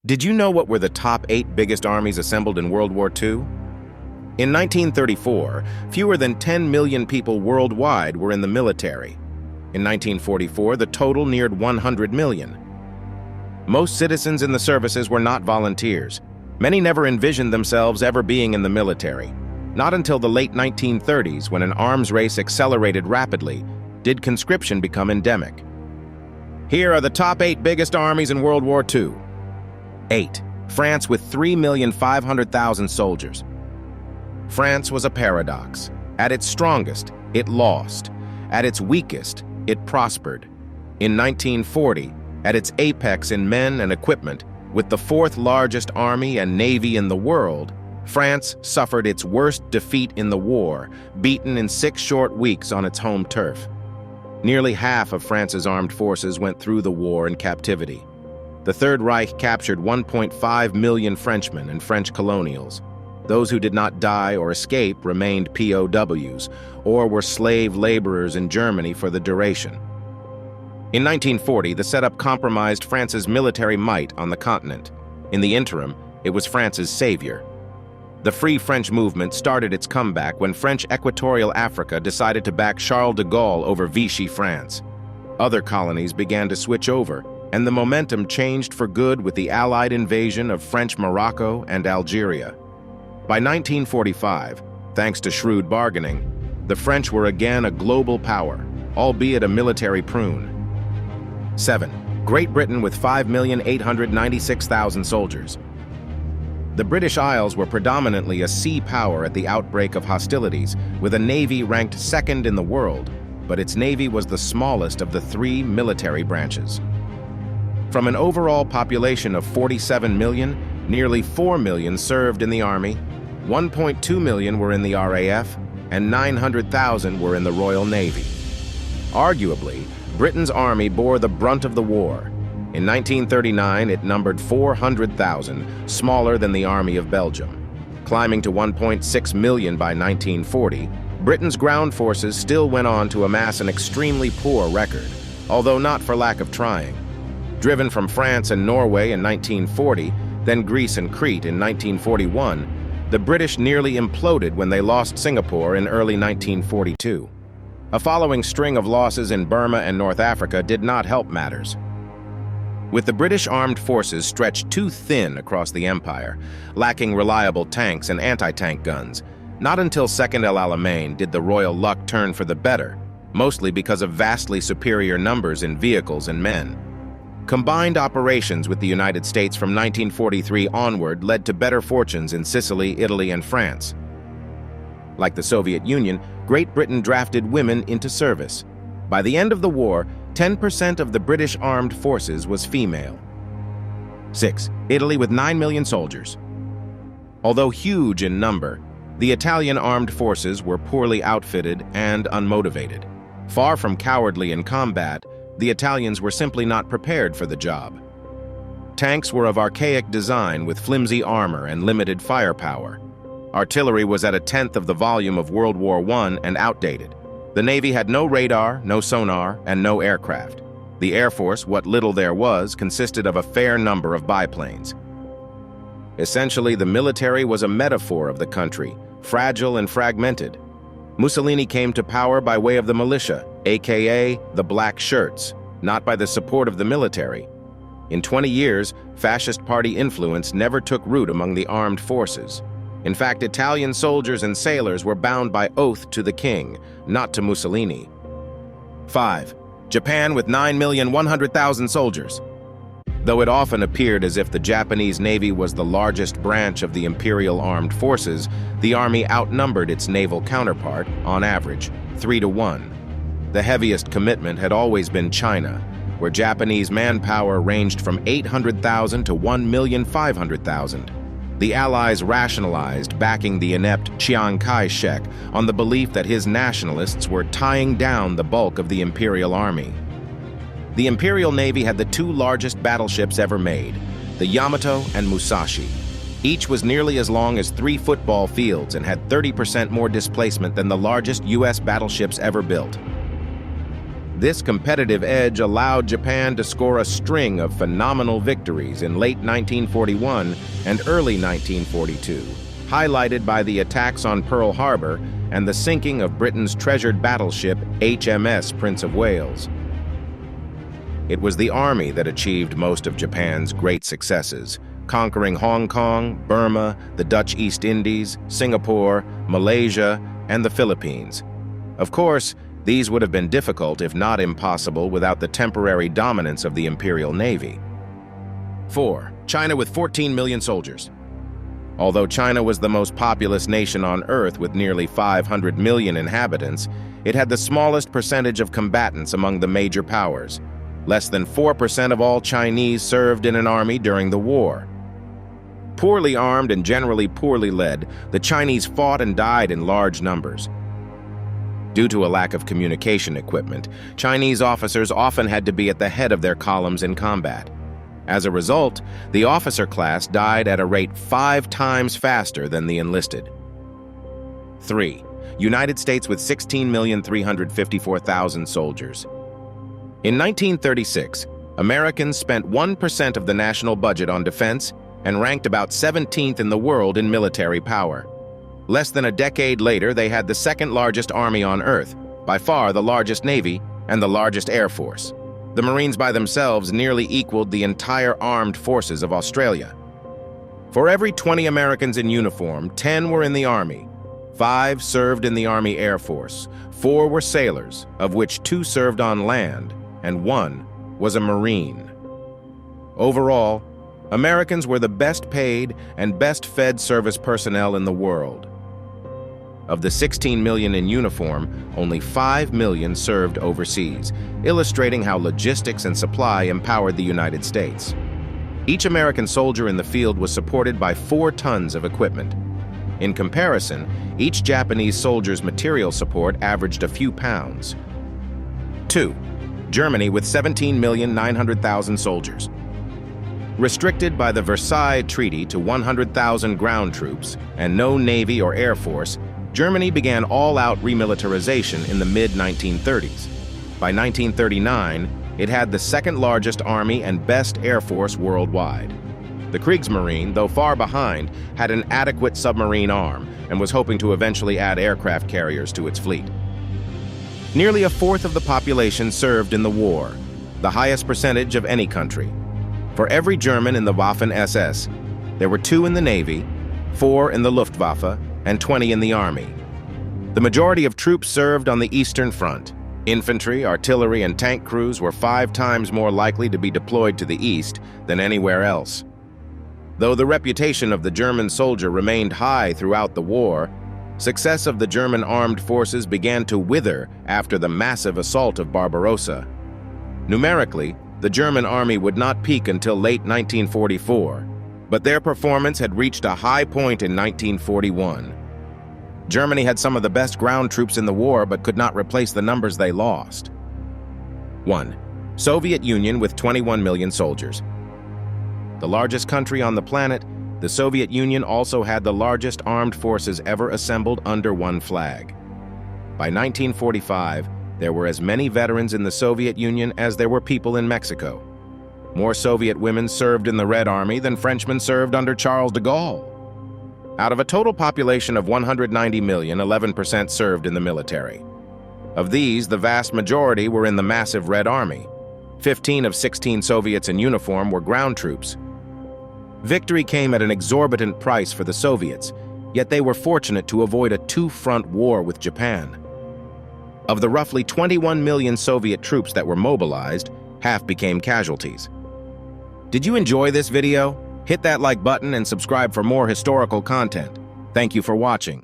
Did you know what were the top 8 biggest armies assembled in World War II? In 1934, fewer than 10 million people worldwide were in the military. In 1944, the total neared 100 million. Most citizens in the services were not volunteers. Many never envisioned themselves ever being in the military. Not until the late 1930s, when an arms race accelerated rapidly, did conscription become endemic. Here are the top 8 biggest armies in World War II. 8. France with 3,500,000 soldiers. France was a paradox. At its strongest, it lost. At its weakest, it prospered. In 1940, at its apex in men and equipment, with the 4th largest army and navy in the world, France suffered its worst defeat in the war, beaten in 6 short weeks on its home turf. Nearly half of France's armed forces went through the war in captivity. The Third Reich captured 1.5 million Frenchmen and French colonials. Those who did not die or escape remained POWs, or were slave laborers in Germany for the duration. In 1940, the setup compromised France's military might on the continent. In the interim, it was France's savior. The Free French movement started its comeback when French Equatorial Africa decided to back Charles de Gaulle over Vichy France. Other colonies began to switch over, and the momentum changed for good with the Allied invasion of French Morocco and Algeria. By 1945, thanks to shrewd bargaining, the French were again a global power, albeit a military prune. 7. Great Britain with 5,896,000 soldiers. The British Isles were predominantly a sea power at the outbreak of hostilities, with a navy ranked 2nd in the world, but its navy was the smallest of the 3 military branches. From an overall population of 47 million, nearly 4 million served in the Army, 1.2 million were in the RAF, and 900,000 were in the Royal Navy. Arguably, Britain's army bore the brunt of the war. In 1939, it numbered 400,000, smaller than the Army of Belgium. Climbing to 1.6 million by 1940, Britain's ground forces still went on to amass an extremely poor record, although not for lack of trying. Driven from France and Norway in 1940, then Greece and Crete in 1941, the British nearly imploded when they lost Singapore in early 1942. A following string of losses in Burma and North Africa did not help matters. With the British armed forces stretched too thin across the empire, lacking reliable tanks and anti-tank guns, not until Second El Alamein did the royal luck turn for the better, mostly because of vastly superior numbers in vehicles and men. Combined operations with the United States from 1943 onward led to better fortunes in Sicily, Italy, and France. Like the Soviet Union, Great Britain drafted women into service. By the end of the war, 10% of the British armed forces was female. 6. Italy with 9 million soldiers. Although huge in number, the Italian armed forces were poorly outfitted and unmotivated. Far from cowardly in combat, the Italians were simply not prepared for the job. Tanks were of archaic design with flimsy armor and limited firepower. Artillery was at 1/10 of the volume of World War I and outdated. The Navy had no radar, no sonar, and no aircraft. The Air Force, what little there was, consisted of a fair number of biplanes. Essentially, the military was a metaphor of the country, fragile and fragmented. Mussolini came to power by way of the militia, aka the Black Shirts, not by the support of the military. In 20 years, fascist party influence never took root among the armed forces. In fact, Italian soldiers and sailors were bound by oath to the king, not to Mussolini. 5. Japan with 9,100,000 soldiers. Though it often appeared as if the Japanese Navy was the largest branch of the imperial armed forces, the army outnumbered its naval counterpart, on average, 3-1. The heaviest commitment had always been China, where Japanese manpower ranged from 800,000 to 1,500,000. The Allies rationalized backing the inept Chiang Kai-shek on the belief that his nationalists were tying down the bulk of the Imperial Army. The Imperial Navy had the 2 largest battleships ever made, the Yamato and Musashi. Each was nearly as long as 3 football fields and had 30% more displacement than the largest U.S. battleships ever built. This competitive edge allowed Japan to score a string of phenomenal victories in late 1941 and early 1942, highlighted by the attacks on Pearl Harbor and the sinking of Britain's treasured battleship HMS Prince of Wales. It was the Army that achieved most of Japan's great successes, conquering Hong Kong, Burma, the Dutch East Indies, Singapore, Malaysia, and the Philippines. Of course, these would have been difficult, if not impossible, without the temporary dominance of the Imperial Navy. 4. China with 14 million soldiers. Although China was the most populous nation on Earth with nearly 500 million inhabitants, it had the smallest percentage of combatants among the major powers. Less than 4% of all Chinese served in an army during the war. Poorly armed and generally poorly led, the Chinese fought and died in large numbers. Due to a lack of communication equipment, Chinese officers often had to be at the head of their columns in combat. As a result, the officer class died at a rate 5 times faster than the enlisted. 3. United States with 16,354,000 soldiers. In 1936, Americans spent 1% of the national budget on defense and ranked about 17th in the world in military power. Less than a decade later, they had the second largest army on Earth, by far the largest navy, and the largest air force. The Marines by themselves nearly equaled the entire armed forces of Australia. For every 20 Americans in uniform, 10 were in the Army. 5 served in the Army Air Force. 4 were sailors, of which 2 served on land, and 1 was a Marine. Overall, Americans were the best paid and best fed service personnel in the world. Of the 16 million in uniform, only 5 million served overseas, illustrating how logistics and supply empowered the United States. Each American soldier in the field was supported by 4 tons of equipment. In comparison, each Japanese soldier's material support averaged a few pounds. 2. Germany with 17,900,000 soldiers. Restricted by the Versailles Treaty to 100,000 ground troops and no Navy or Air Force, Germany began all-out remilitarization in the mid-1930s. By 1939, it had the second largest army and best air force worldwide. The Kriegsmarine, though far behind, had an adequate submarine arm and was hoping to eventually add aircraft carriers to its fleet. Nearly a fourth of the population served in the war, the highest percentage of any country. For every German in the Waffen-SS, there were 2 in the Navy, 4 in the Luftwaffe, and 20 in the Army. The majority of troops served on the Eastern Front. Infantry, artillery, and tank crews were 5 times more likely to be deployed to the east than anywhere else. Though the reputation of the German soldier remained high throughout the war, success of the German armed forces began to wither after the massive assault of Barbarossa. Numerically, the German army would not peak until late 1944, but their performance had reached a high point in 1941. Germany had some of the best ground troops in the war but could not replace the numbers they lost. 1. Soviet Union with 21 million soldiers. The largest country on the planet, the Soviet Union also had the largest armed forces ever assembled under one flag. By 1945, there were as many veterans in the Soviet Union as there were people in Mexico. More Soviet women served in the Red Army than Frenchmen served under Charles de Gaulle. Out of a total population of 190 million, 11% served in the military. Of these, the vast majority were in the massive Red Army. 15 of 16 Soviets in uniform were ground troops. Victory came at an exorbitant price for the Soviets, yet they were fortunate to avoid a 2-front war with Japan. Of the roughly 21 million Soviet troops that were mobilized, half became casualties. Did you enjoy this video? Hit that like button and subscribe for more historical content. Thank you for watching.